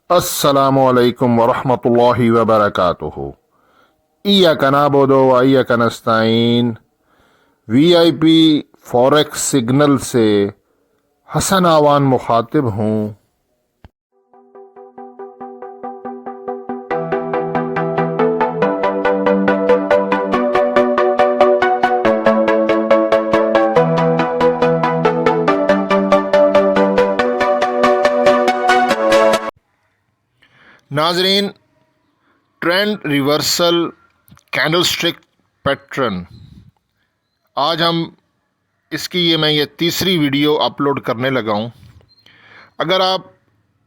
अस्सलामुअलैकुम वरहमतुल्लाहि वबरकातुहु। इय्याका नअबुदु व इय्याका नस्तईन। वीआईपी फॉरेक्स सिग्नल से हसन आवान मुखातिब हूँ। नाजरीन, ट्रेंड रिवर्सल कैंडलस्टिक पैटर्न, आज हम मैं तीसरी वीडियो अपलोड करने लगा हूँ। अगर आप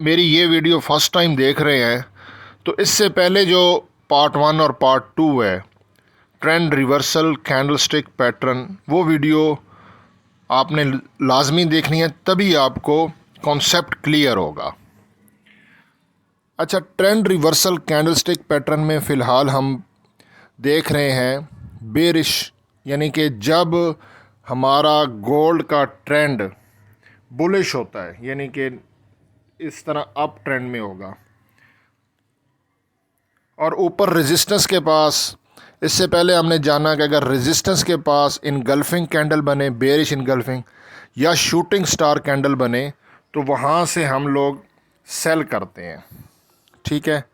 मेरी ये वीडियो फर्स्ट टाइम देख रहे हैं तो इससे पहले जो पार्ट 1 और पार्ट 2 है, ट्रेंड रिवर्सल कैंडलस्टिक पैटर्न, वो वीडियो आपने लाजमी देखनी है, तभी आपको कॉन्सेप्ट क्लियर होगा। अच्छा, ट्रेंड रिवर्सल कैंडलस्टिक पैटर्न में फ़िलहाल हम देख रहे हैं बेरिश, यानी कि जब हमारा गोल्ड का ट्रेंड बुलिश होता है, यानी कि इस तरह अप ट्रेंड में होगा और ऊपर रेजिस्टेंस के पास, इससे पहले हमने जाना कि अगर रेजिस्टेंस के पास इनगल्फिंग कैंडल बने, बेरिश इनगल्फिंग या शूटिंग स्टार कैंडल बने, तो वहाँ से हम लोग सेल करते हैं। ठीक है,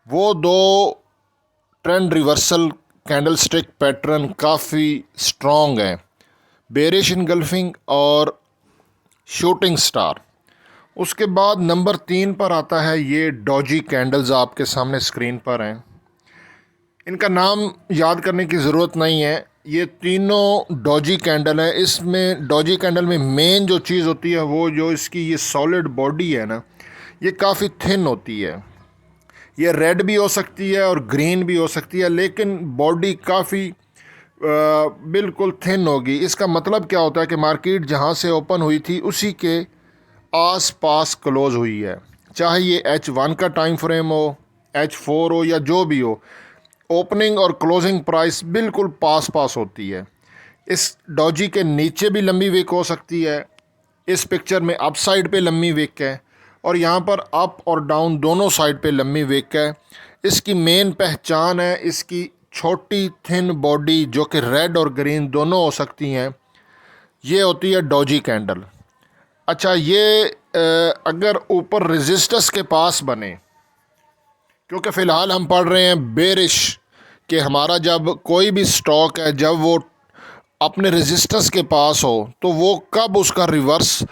वो दो ट्रेंड रिवर्सल कैंडलस्टिक पैटर्न काफ़ी स्ट्रॉन्ग है, बेरिश इनगल्फिंग और शूटिंग स्टार। उसके बाद नंबर 3 पर आता है ये डॉजी कैंडल्स, आपके सामने स्क्रीन पर हैं। इनका नाम याद करने की ज़रूरत नहीं है, ये तीनों डॉजी कैंडल है। इसमें डॉजी कैंडल में मेन जो चीज़ होती है वो जो इसकी ये सॉलिड बॉडी है ना, ये काफ़ी थिन होती है। ये रेड भी हो सकती है और ग्रीन भी हो सकती है, लेकिन बॉडी काफ़ी बिल्कुल थिन होगी। इसका मतलब क्या होता है कि मार्केट जहाँ से ओपन हुई थी उसी के आस पास क्लोज़ हुई है, चाहे ये H1 का टाइम फ्रेम हो, H4 हो या जो भी हो, ओपनिंग और क्लोजिंग प्राइस बिल्कुल पास पास होती है। इस डॉजी के नीचे भी लंबी विक हो सकती है, इस पिक्चर में अप साइड पे लंबी विक है और यहाँ पर अप और डाउन दोनों साइड पे लंबी विक है। इसकी मेन पहचान है इसकी छोटी थिन बॉडी, जो कि रेड और ग्रीन दोनों हो सकती हैं। ये होती है डॉजी कैंडल। अच्छा, ये अगर ऊपर रेजिस्टेंस के पास बने, क्योंकि फ़िलहाल हम पढ़ रहे हैं बेरिश कि हमारा जब कोई भी स्टॉक है, जब वो अपने रेजिस्टेंस के पास हो तो वो कब उसका रिवर्स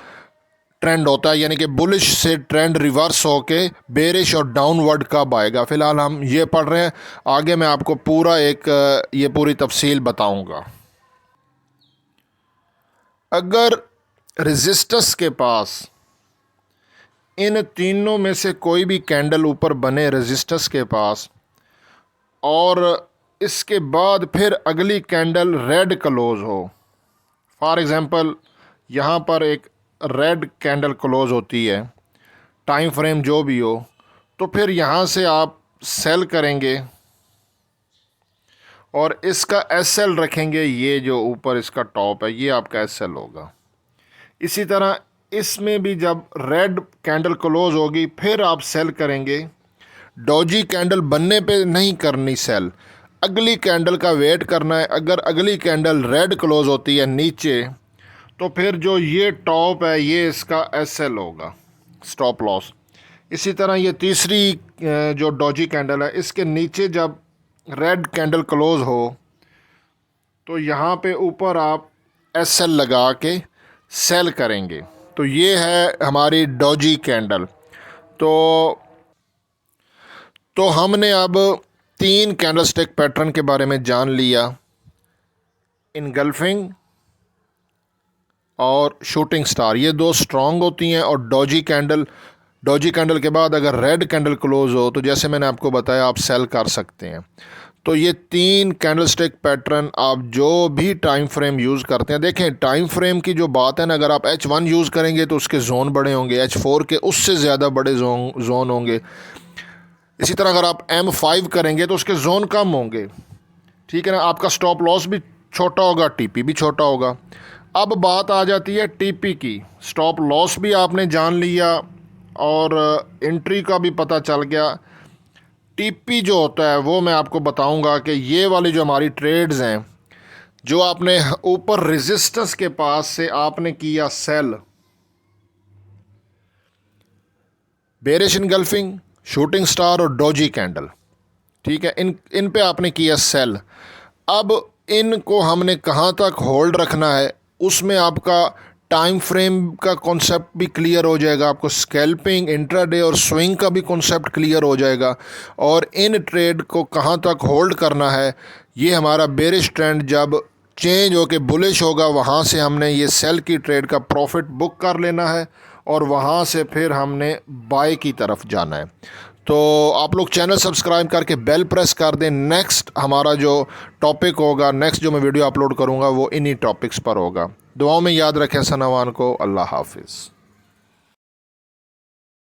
ट्रेंड होता है, यानी कि बुलिश से ट्रेंड रिवर्स होके बेरिश और डाउनवर्ड कब आएगा। फ़िलहाल हम ये पढ़ रहे हैं, आगे मैं आपको पूरा ये पूरी तफसील बताऊंगा। अगर रेजिस्टेंस के पास इन तीनों में से कोई भी कैंडल ऊपर बने रेजिस्टेंस के पास, और इसके बाद फिर अगली कैंडल रेड क्लोज हो, फॉर एग्ज़ाम्पल यहाँ पर एक रेड कैंडल क्लोज होती है, टाइम फ्रेम जो भी हो, तो फिर यहाँ से आप सेल करेंगे और इसका एसएल रखेंगे। ये जो ऊपर इसका टॉप है ये आपका एसएल होगा। इसी तरह इसमें भी जब रेड कैंडल क्लोज होगी फिर आप सेल करेंगे। डॉजी कैंडल बनने पे नहीं करनी सेल, अगली कैंडल का वेट करना है। अगर अगली कैंडल रेड क्लोज होती है नीचे, तो फिर जो ये टॉप है ये इसका एसएल होगा, स्टॉप लॉस। इसी तरह ये तीसरी जो डॉजी कैंडल है, इसके नीचे जब रेड कैंडल क्लोज हो तो यहाँ पे ऊपर आप एसएल लगा के सेल करेंगे। तो ये है हमारी डॉजी कैंडल। तो हमने अब 3 कैंडलस्टिक पैटर्न के बारे में जान लिया, इनगल्फिंग और शूटिंग स्टार। ये 2 स्ट्रॉन्ग होती हैं। और डॉजी कैंडल के बाद अगर रेड कैंडल क्लोज हो तो जैसे मैंने आपको बताया आप सेल कर सकते हैं। तो ये 3 कैंडलस्टिक पैटर्न आप जो भी टाइम फ्रेम यूज़ करते हैं, देखें टाइम फ्रेम की जो बात है ना, अगर आप H1 यूज़ करेंगे तो उसके जोन बड़े होंगे, H4 के उससे ज़्यादा बड़े जोन होंगे। इसी तरह अगर आप M5 करेंगे तो उसके जोन कम होंगे। ठीक है ना, आपका स्टॉप लॉस भी छोटा होगा, टीपी भी छोटा होगा। अब बात आ जाती है टीपी की। स्टॉप लॉस भी आपने जान लिया और एंट्री का भी पता चल गया। टीपी जो होता है वो मैं आपको बताऊंगा कि ये वाली जो हमारी ट्रेड्स हैं, जो आपने ऊपर रेजिस्टेंस के पास से आपने किया sell, bearish engulfing, shooting star और डोजी कैंडल, ठीक है, इन पे आपने किया सेल। अब इनको हमने कहाँ तक होल्ड रखना है, उसमें आपका टाइम फ्रेम का कॉन्सेप्ट भी क्लियर हो जाएगा, आपको स्कैल्पिंग, इंट्राडे और स्विंग का भी कॉन्सेप्ट क्लियर हो जाएगा, और इन ट्रेड को कहाँ तक होल्ड करना है। ये हमारा बेरिश ट्रेंड जब चेंज होकर बुलिश होगा, वहाँ से हमने ये सेल की ट्रेड का प्रॉफिट बुक कर लेना है और वहाँ से फिर हमने बाय की तरफ जाना है। तो आप लोग चैनल सब्सक्राइब करके बेल प्रेस कर दें। नेक्स्ट हमारा जो टॉपिक होगा, नेक्स्ट जो मैं वीडियो अपलोड करूँगा वो इन्हीं टॉपिक्स पर होगा। दुआओं में याद रखें सनावान को। अल्लाह हाफिज़।